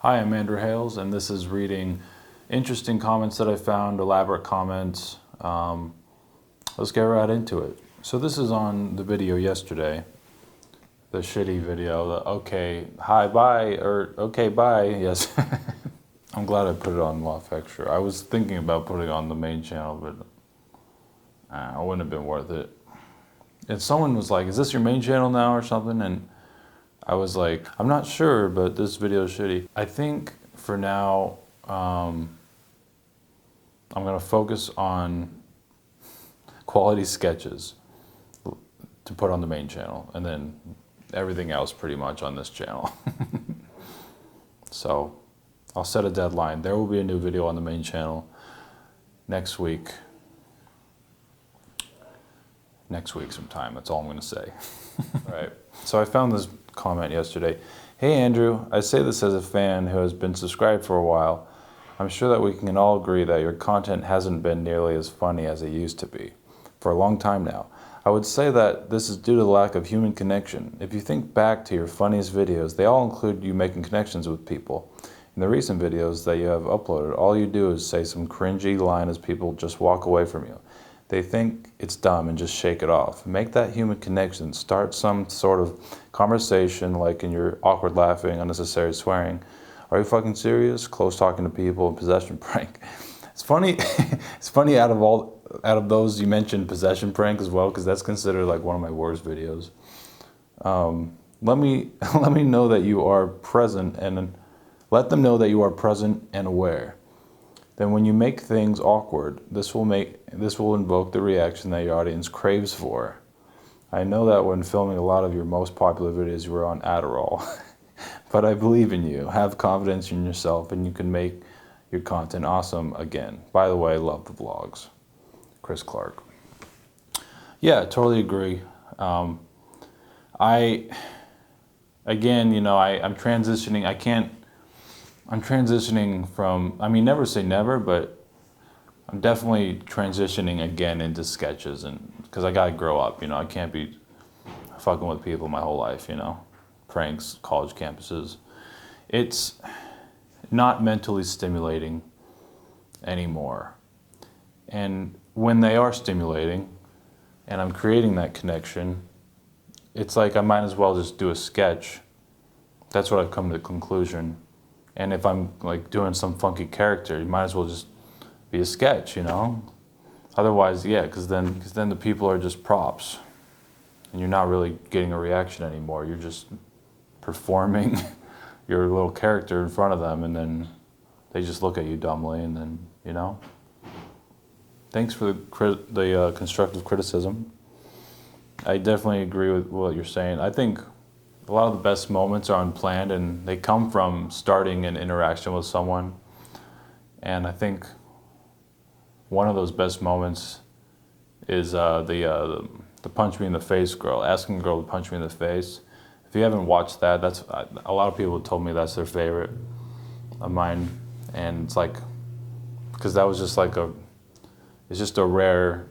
Hi, I'm Andrew Hales, and this is reading interesting comments that I found, elaborate comments. Let's get right into it. So this is on the video yesterday, the shitty video, the okay, hi, bye, or okay, bye, yes. I'm glad I put it on Law Extra. I was thinking about putting it on the main channel, but it wouldn't have been worth it. And someone was like, is this your main channel now or something? And I was like, I'm not sure, but this video is shitty. I think for now, I'm gonna focus on quality sketches to put on the main channel, and then everything else pretty much on this channel. So I'll set a deadline. There will be a new video on the main channel next week. Next week sometime, that's all I'm gonna say. All right, so I found this comment yesterday. Hey Andrew, I say this as a fan who has been subscribed for a while. I'm sure that we can all agree that your content hasn't been nearly as funny as it used to be for a long time now. I would say that this is due to the lack of human connection. If you think back to your funniest videos, they all include you making connections with people. In the recent videos that you have uploaded, all you do is say some cringy line as people just walk away from you. They think it's dumb and just shake it off. Make that human connection. Start some sort of conversation, like in your awkward laughing, unnecessary swearing. Are you fucking serious? Close talking to people, possession prank. It's funny. It's funny out of those you mentioned possession prank as well, because that's considered like one of my worst videos. Let me know that you are present, and let them know that you are present and aware. Then when you make things awkward, this will invoke the reaction that your audience craves for. I know that when filming a lot of your most popular videos, you were on Adderall, but I believe in you. Have confidence in yourself, and you can make your content awesome again. By the way, I love the vlogs. Chris Clark. Yeah, totally agree. I'm transitioning. I'm transitioning from, I mean, never say never, but I'm definitely transitioning again into sketches, and because I gotta grow up, I can't be fucking with people my whole life, pranks, college campuses. It's not mentally stimulating anymore. And when they are stimulating and I'm creating that connection, it's like I might as well just do a sketch. That's what I've come to the conclusion. And if I'm like doing some funky character, you might as well just be a sketch, Otherwise, yeah, because then the people are just props, and you're not really getting a reaction anymore. You're just performing your little character in front of them, and then they just look at you dumbly, and then Thanks for the constructive criticism. I definitely agree with what you're saying. I think a lot of the best moments are unplanned, and they come from starting an interaction with someone. And I think one of those best moments is the punch me in the face girl, asking a girl to punch me in the face. If you haven't watched that, that's a lot of people told me that's their favorite of mine, and it's like, because that was just like it's just a rare,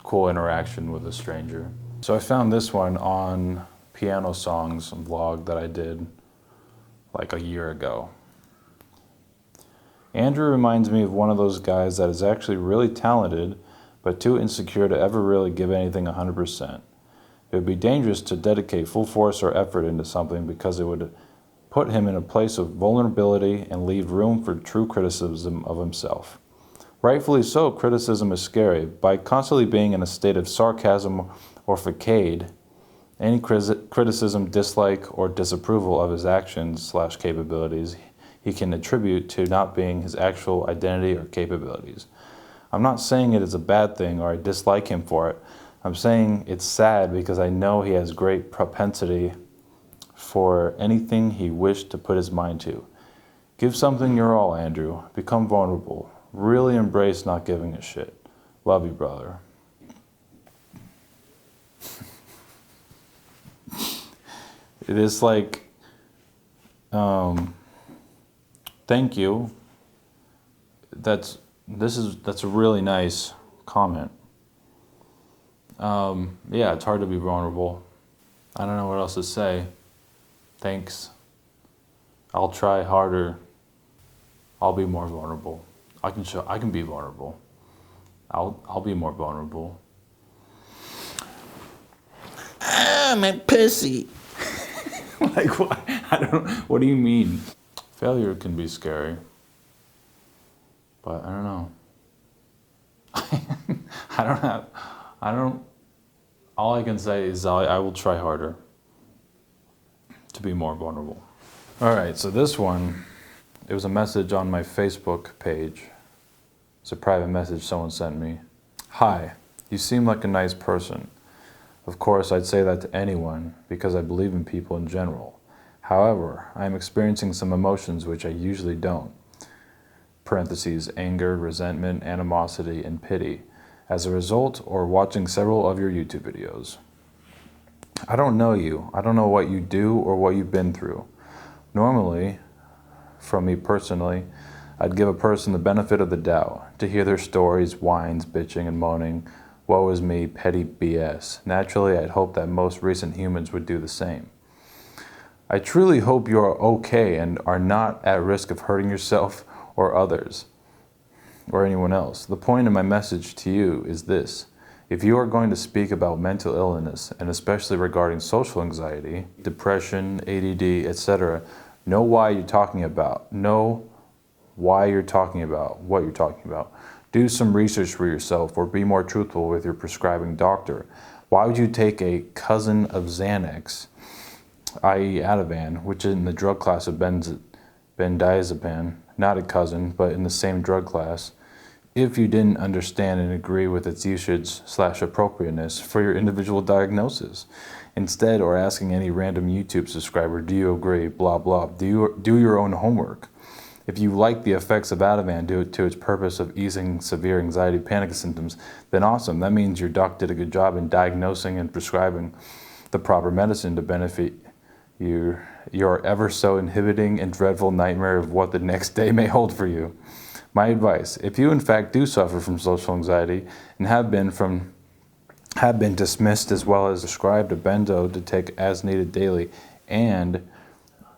cool interaction with a stranger. So I found this one on Piano Songs vlog that I did like a year ago. Andrew reminds me of one of those guys that is actually really talented, but too insecure to ever really give anything 100%. It would be dangerous to dedicate full force or effort into something, because it would put him in a place of vulnerability and leave room for true criticism of himself. Rightfully so, criticism is scary. By constantly being in a state of sarcasm or facade, any criticism, dislike, or disapproval of his actions/capabilities he can attribute to not being his actual identity or capabilities. I'm not saying it is a bad thing or I dislike him for it. I'm saying it's sad, because I know he has great propensity for anything he wished to put his mind to. Give something your all, Andrew. Become vulnerable. Really embrace not giving a shit. Love you, brother. It is like, thank you. That's a really nice comment. Yeah, it's hard to be vulnerable. I don't know what else to say. Thanks. I'll try harder. I'll be more vulnerable. I can be vulnerable. I'll be more vulnerable. Ah, my pussy. Like what? What do you mean? Failure can be scary. But I don't know. All I can say is I will try harder to be more vulnerable. All right, so this one, it was a message on my Facebook page. It's a private message someone sent me. Hi, you seem like a nice person. Of course, I'd say that to anyone because I believe in people in general. However, I am experiencing some emotions which I usually don't. Parentheses, anger, resentment, animosity, and pity, as a result or watching several of your YouTube videos. I don't know you. I don't know what you do or what you've been through. Normally, from me personally, I'd give a person the benefit of the doubt to hear their stories, whines, bitching, and moaning, woe is me, petty BS. Naturally, I'd hope that most recent humans would do the same. I truly hope you are okay and are not at risk of hurting yourself or others, or anyone else. The point of my message to you is this. If you are going to speak about mental illness, and especially regarding social anxiety, depression, ADD, etc., know why you're talking about. Know why you're talking about what you're talking about. Do some research for yourself or be more truthful with your prescribing doctor. Why would you take a cousin of Xanax, i.e. Ativan, which is in the drug class of benzodiazepine, not a cousin, but in the same drug class, if you didn't understand and agree with its usage/appropriateness for your individual diagnosis? Instead, or asking any random YouTube subscriber, do you agree, blah, blah, do your own homework. If you like the effects of Ativan due to its purpose of easing severe anxiety panic symptoms, then awesome. That means your doc did a good job in diagnosing and prescribing the proper medicine to benefit your ever so inhibiting and dreadful nightmare of what the next day may hold for you. My advice, if you in fact do suffer from social anxiety and have been dismissed as well as prescribed a benzo to take as needed daily, and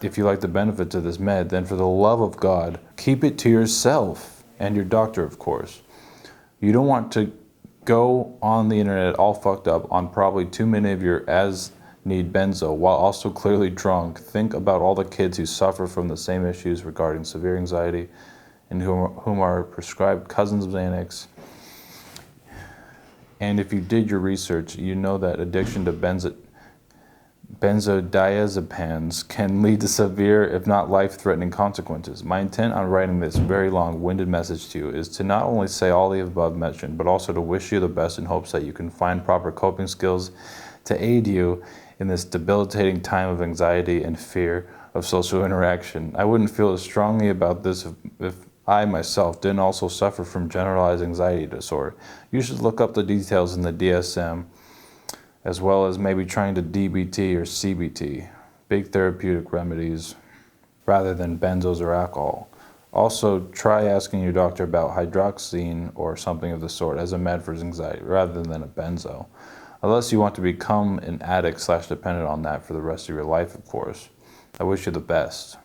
if you like the benefits of this med, then for the love of God, keep it to yourself and your doctor, of course. You don't want to go on the internet all fucked up on probably too many of your as-need benzo while also clearly drunk. Think about all the kids who suffer from the same issues regarding severe anxiety and whom are prescribed cousins of Xanax. And if you did your research, you know that addiction to benzodiazepines can lead to severe, if not life-threatening consequences. My intent on writing this very long-winded message to you is to not only say all the above mentioned, but also to wish you the best in hopes that you can find proper coping skills to aid you in this debilitating time of anxiety and fear of social interaction. I wouldn't feel as strongly about this if I myself didn't also suffer from generalized anxiety disorder. You should look up the details in the DSM, as well as maybe trying to DBT or CBT, big therapeutic remedies, rather than benzos or alcohol. Also, try asking your doctor about hydroxyzine or something of the sort as a med for anxiety, rather than a benzo. Unless you want to become an addict/dependent on that for the rest of your life, of course. I wish you the best.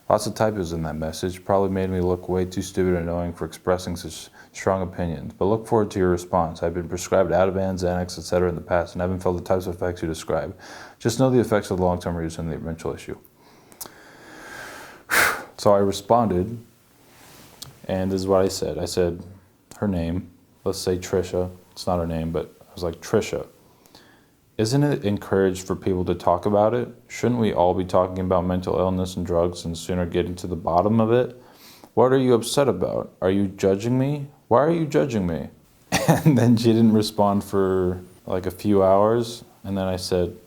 Lots of typos in that message, probably made me look way too stupid and annoying for expressing such strong opinions, but look forward to your response. I've been prescribed Ativan, Xanax, etc. in the past and haven't felt the types of effects you describe. Just know the effects of the long-term use and the eventual issue. So I responded, and this is what I said. I said her name, let's say Trisha. It's not her name, but I was like, Trisha, isn't it encouraged for people to talk about it? Shouldn't we all be talking about mental illness and drugs and sooner getting to the bottom of it? What are you upset about? Are you judging me? Why are you judging me? And then she didn't respond for like a few hours. And then I said,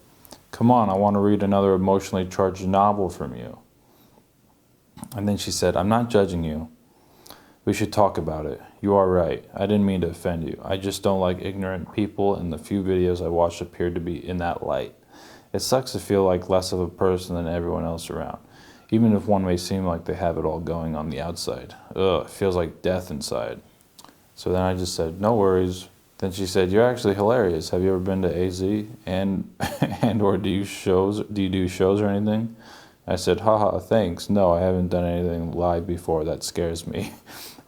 come on, I want to read another emotionally charged novel from you. And then she said, I'm not judging you. We should talk about it. You are right. I didn't mean to offend you. I just don't like ignorant people, and the few videos I watched appeared to be in that light. It sucks to feel like less of a person than everyone else around, even if one may seem like they have it all going on the outside. Ugh, it feels like death inside. So then I just said, no worries. Then she said, you're actually hilarious. Have you ever been to AZ? And or do you do shows or anything? I said, haha, thanks. No, I haven't done anything live before. That scares me.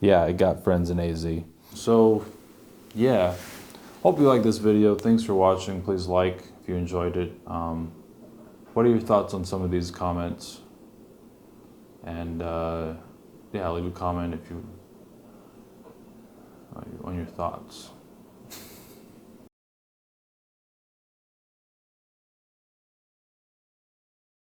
Yeah, I got friends in AZ. So, yeah. Hope you like this video. Thanks for watching. Please like if you enjoyed it. What are your thoughts on some of these comments? And yeah, leave a comment if you on your thoughts.